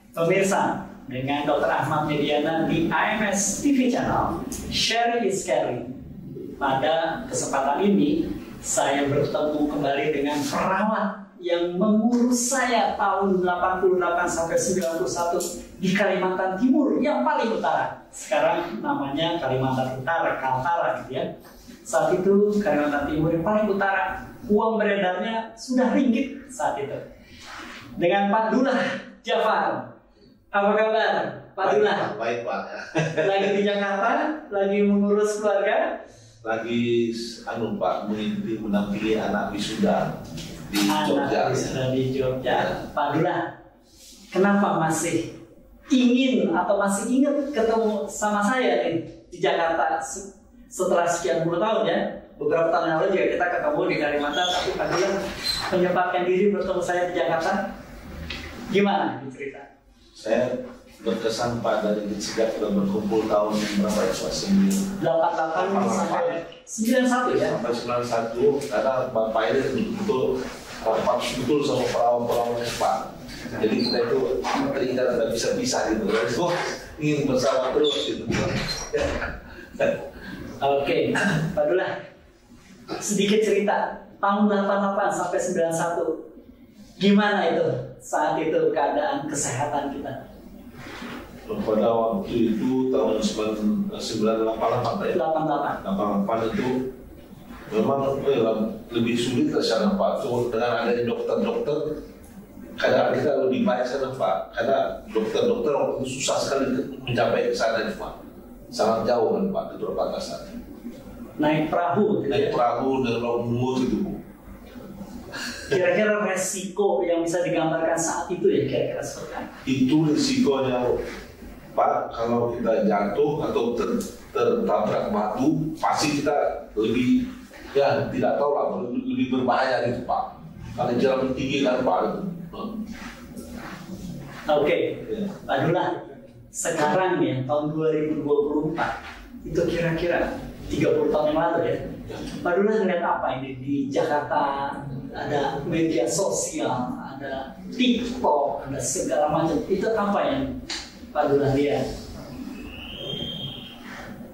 Pemirsa, dengan Dr. Ahmad Mediana di AMS TV Channel, Sharing is Caring. Pada kesempatan ini, saya bertemu kembali dengan perawat yang mengurus saya tahun 88 sampai 91 di Kalimantan Timur yang paling utara. Sekarang namanya Kalimantan Utara, Kaltara gitu ya. Saat itu Kalimantan Timur yang paling utara, uang beredarnya sudah ringgit saat itu. Dengan Pak Dullah Jafar. Apa kabar, Pak Dullah? Baik, Pak. Lagi di Jakarta, lagi mengurus keluarga? Lagi Pak, menampingi anak wisuda di Jogja. Anak wisuda di Jogja. Pak Dullah, kenapa masih ingin atau masih ingat ketemu sama saya nih di Jakarta setelah sekian puluh tahun ya? Beberapa tahun yang lalu juga kita ketemu di Kalimantan, tapi Pak Dullah menyempatkan diri bertemu saya di Jakarta. Gimana cerita? Saya berkesan Pak dari sejak sudah berkumpul tahun berapa ya Pak? 88 sampai 91 ya? Sampai 91 karena Bapak ini betul sama perawat-perawat Pak. Jadi kita itu terikat tidak bisa pisah gitu. Oh, ingin bersama terus gitu. Oke, Pak Dullah, sedikit cerita tahun 88 sampai 91. Gimana itu saat itu keadaan kesehatan kita? Pada waktu itu tahun 1988 ya? 88 itu memang lebih sulit ke sana Pak. Dengan adanya dokter-dokter, kadang kita lebih baik sana Pak. Karena dokter-dokter waktu itu susah sekali mencapai ke sana Pak. Sangat jauh kan Pak, itu perbatasan. Naik perahu dengan laut lumut itu Bu. Kira-kira resiko yang bisa digambarkan saat itu ya kira-kira seperti apa? Itu risikonya Pak, kalau kita jatuh atau tertabrak batu, pasti kita lebih ya tidak tahu lah, lebih berbahaya gitu Pak. Karena jalan tinggi kan Pak. Oke, Pak Dullah, sekarang ya tahun 2024 itu kira-kira 30 tahun yang lalu ya. Pak Dullah ngeliat apa ini di Jakarta? Ada media sosial, ada TikTok, ada segala macam. Itu apa yang Pak Dullah lihat?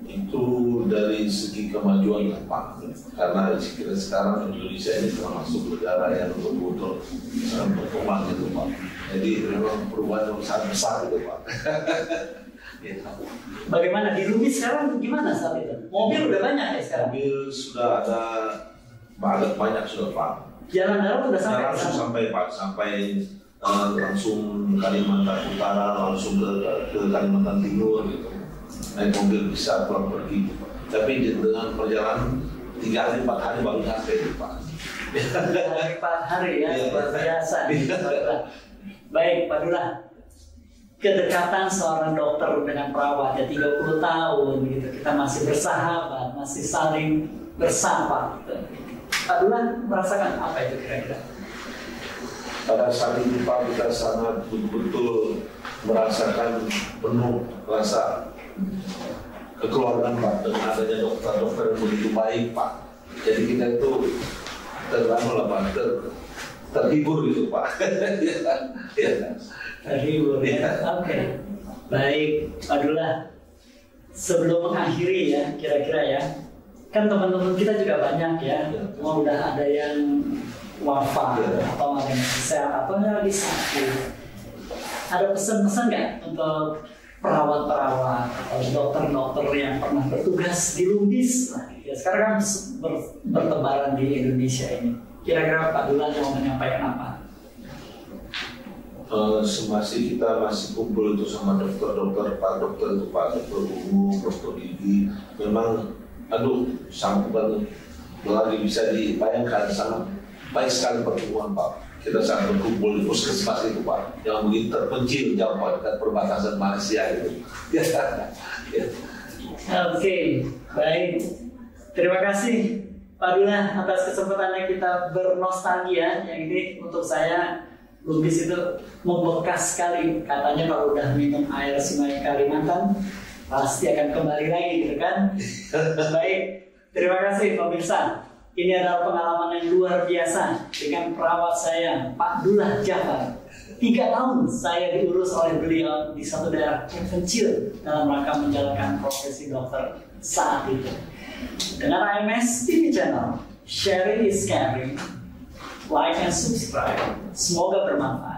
Itu dari segi kemajuan Pak. Karena kita sekarang Indonesia ini termasuk negara yang betul-betul berkembang gitu Pak. Jadi memang perubahan yang sangat besar gitu Pak. Bagaimana di Lubis sekarang gimana saat itu? Mobil udah banyak ya sekarang? Mobil sudah ada banyak sudah Pak. Jalan darat udah sampai? Langsung sampai Pak, sampai langsung Kalimantan Utara, langsung ke Kalimantan Timur gitu. Naik mobil bisa pulang pergi. Tapi dengan perjalanan 3 hari 4 hari baru sampai Pak. 3 hari 4 hari ya, luar biasa. Baik Pak Dullah. Kedekatan seorang dokter dengan perawat ya 30 tahun gitu, kita masih bersahabat, masih saling bersama gitu. Pak Dullah merasakan apa itu kira-kira? Pada saat itu Pak, kita sangat betul-betul merasakan penuh rasa kekeluargaan Pak dengan adanya dokter-dokter yang begitu baik Pak. Jadi kita itu terhibur gitu Pak. Terhibur ya. Oke. Baik, Pak Dullah. Sebelum mengakhiri ya, kira-kira ya. Kan teman-teman kita juga banyak ya. Cuma udah ada yang wafat atau ada yang sehat atau yang lagi sakit. Ada pesan-pesan nggak untuk perawat-perawat atau dokter-dokter yang pernah bertugas di Lubis? Nah, ya sekarang kan bertebaran di Indonesia ini. Kira-kira Pak Dullah mau menyampaikan apa? Semasa kita masih kumpul itu sama dokter-dokter, Pak dokter itu Pak dokter umum, dokter gigi, memang sangat lagi bisa dibayangkan sangat baik sekali pertemuan Pak. Kita sangat berkumpul di puskesmas itu Pak, yang begitu terpencil jauh Pak dekat perbatasan Malaysia itu. Oke, baik. Terima kasih Pak Dullah atas kesempatannya kita bernostalgia. Yang ini untuk saya Lubis itu membekas sekali. Katanya kalau udah minum air sungai Kalimantan pasti akan kembali lagi gitu kan. Baik, terima kasih pemirsa. Ini adalah pengalaman yang luar biasa dengan perawat saya, Pak Dullah Jafar. 3 tahun saya diurus oleh beliau di satu daerah terpencil dalam rangka menjalankan profesi dokter saat itu. Dengan AMS TV channel, sharing is caring. Like and subscribe. Semoga bermanfaat.